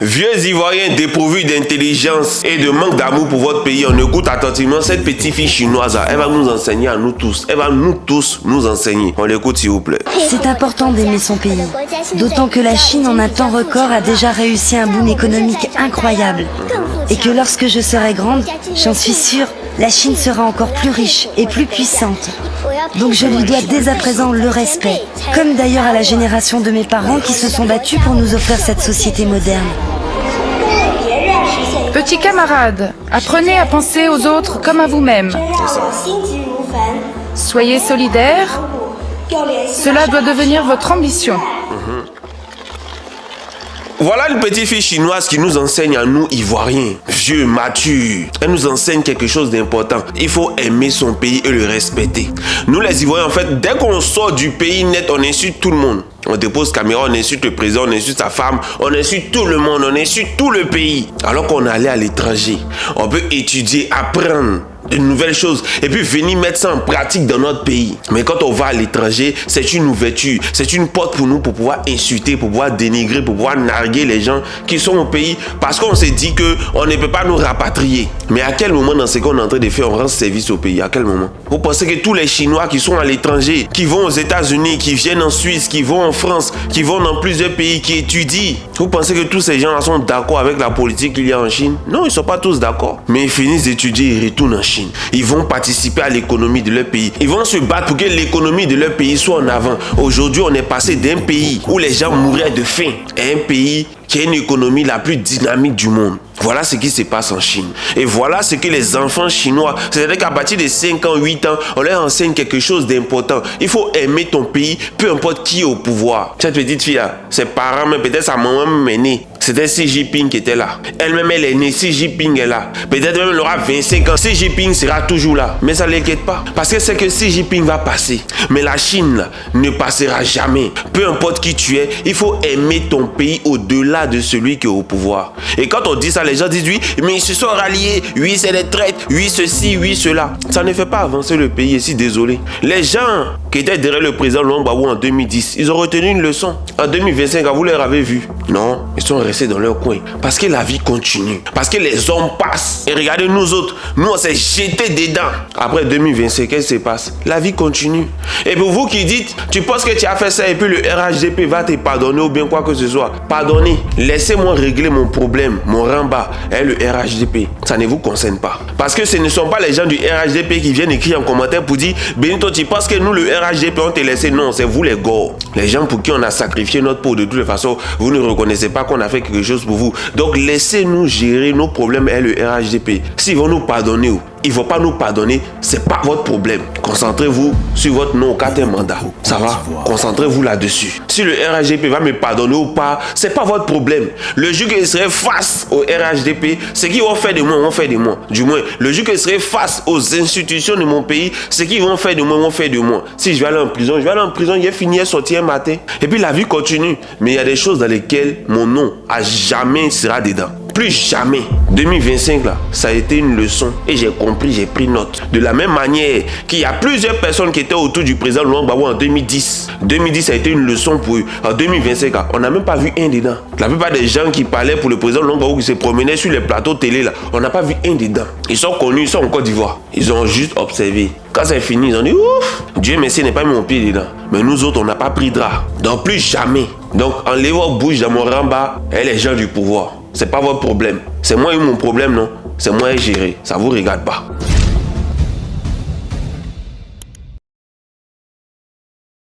Vieux Ivoiriens dépourvus d'intelligence et de manque d'amour pour votre pays, on écoute attentivement cette petite fille chinoise. Elle va nous enseigner à nous tous. Elle va nous tous nous enseigner. On l'écoute s'il vous plaît. C'est important d'aimer son pays. D'autant que la Chine en un temps record a déjà réussi un boom économique incroyable. Et que lorsque je serai grande, j'en suis sûre, la Chine sera encore plus riche et plus puissante. Donc je lui dois dès à présent le respect. Comme d'ailleurs à la génération de mes parents qui se sont battus pour nous offrir cette société moderne. Petits camarades, apprenez à penser aux autres comme à vous-même. Soyez solidaires. Cela doit devenir votre ambition. Voilà une petite fille chinoise qui nous enseigne à nous, Ivoiriens, vieux, matures. Elle nous enseigne quelque chose d'important. Il faut aimer son pays et le respecter. Nous les Ivoiriens, en fait, dès qu'on sort du pays net, on insulte tout le monde. On dépose caméra, on insulte le président, on insulte sa femme, on insulte tout le monde, on insulte tout le pays. Alors qu'on est allé à l'étranger, on peut étudier, apprendre de nouvelles choses et puis venir mettre ça en pratique dans notre pays. Mais quand on va à l'étranger, c'est une ouverture, c'est une porte pour nous pour pouvoir insulter, pour pouvoir dénigrer, pour pouvoir narguer les gens qui sont au pays parce qu'on s'est dit qu'on ne peut pas nous rapatrier. Mais à quel moment dans ce qu'on est en train de faire, on rend service au pays? À quel moment? Vous pensez que tous les Chinois qui sont à l'étranger, qui vont aux États-Unis, qui viennent en Suisse, qui vont en France, qui vont dans plusieurs pays, qui étudient, vous pensez que tous ces gens-là sont d'accord avec la politique qu'il y a en Chine? Non, ils ne sont pas tous d'accord. Mais ils finissent d'étudier, ils retournent en Chine. Ils vont participer à l'économie de leur pays. Ils vont se battre pour que l'économie de leur pays soit en avant. Aujourd'hui, on est passé d'un pays où les gens mouraient de faim à un pays qui a une économie la plus dynamique du monde. Voilà ce qui se passe en Chine. Et voilà ce que les enfants chinois, c'est-à-dire qu'à partir de 5 ans, 8 ans, on leur enseigne quelque chose d'important. Il faut aimer ton pays, peu importe qui est au pouvoir. Cette petite fille-là, ses parents, mais peut-être sa maman même est née. C'était Xi Jinping qui était là. Elle-même, elle est née. Xi Jinping est là. Peut-être même elle aura 25 ans. Xi Jinping sera toujours là. Mais ça ne l'inquiète pas. Parce que c'est que Xi Jinping va passer. Mais la Chine là, ne passera jamais. Peu importe qui tu es, il faut aimer ton pays au-delà de celui qui est au pouvoir. Et quand on dit ça, les gens disent oui, mais ils se sont ralliés. Oui, c'est des traites. Oui, ceci, oui, cela. Ça ne fait pas avancer le pays. Et si désolé. Les gens qui étaient derrière le président Laurent Gbagbo en 2010, ils ont retenu une leçon. En 2025, vous les avez vus? Non, ils sont restés dans leur coin. Parce que la vie continue. Parce que les hommes passent. Et regardez nous autres. Nous, on s'est jetés dedans. Après 2025, qu'est-ce qui se passe? La vie continue. Et pour vous qui dites, tu penses que tu as fait ça et puis le RHDP va te pardonner ou bien quoi que ce soit. Pardonnez. Laissez-moi régler mon problème, mon ramba et le RHDP. Ça ne vous concerne pas. Parce que ce ne sont pas les gens du RHDP qui viennent écrire en commentaire pour dire Benito, tu penses que nous, le RHDP, on te laissé? Non, c'est vous les gars. Les gens pour qui on a sacrifié notre peau de toutes les façons, vous ne reconnaissez pas qu'on a fait quelque chose pour vous. Donc laissez-nous gérer nos problèmes et le RHDP. S'ils vont nous pardonner, ils ne vont pas nous pardonner, c'est pas votre problème. Concentrez-vous sur votre nom au quatrième mandat. Ça va? Concentrez-vous là-dessus. Si le RHDP va me pardonner ou pas, c'est pas votre problème. Le jour que je serai face au RHDP, ce qu'ils vont faire de moi, vont faire de moi. Du moins, le jour que je serai face aux institutions de mon pays, ce qu'ils vont faire de moi, vont faire de moi. Si je vais aller en prison, je vais aller en prison, je vais finir sortir un matin. Et puis la vie continue. Mais il y a des choses dans lesquelles mon nom à jamais sera dedans. Plus jamais. 2025 là, ça a été une leçon et j'ai compris, j'ai pris note. De la même manière qu'il y a plusieurs personnes qui étaient autour du président Laurent Gbagbo en 2010. 2010 ça a été une leçon pour eux. En 2025 là, on n'a même pas vu un dedans. La plupart des gens qui parlaient pour le président Laurent Gbagbo qui se promenaient sur les plateaux télé là, on n'a pas vu un dedans. Ils sont connus, ils sont en Côte d'Ivoire. Ils ont juste observé. Quand c'est fini, ils ont dit ouf, Dieu merci n'est pas mis mon pied dedans. Mais nous autres, on n'a pas pris drap. Donc plus jamais. Donc enlevez vos bouches dans mon ramba et les gens du pouvoir. C'est pas votre problème. C'est moi qui ai mon problème, non? C'est moi qui ai géré. Ça vous regarde pas.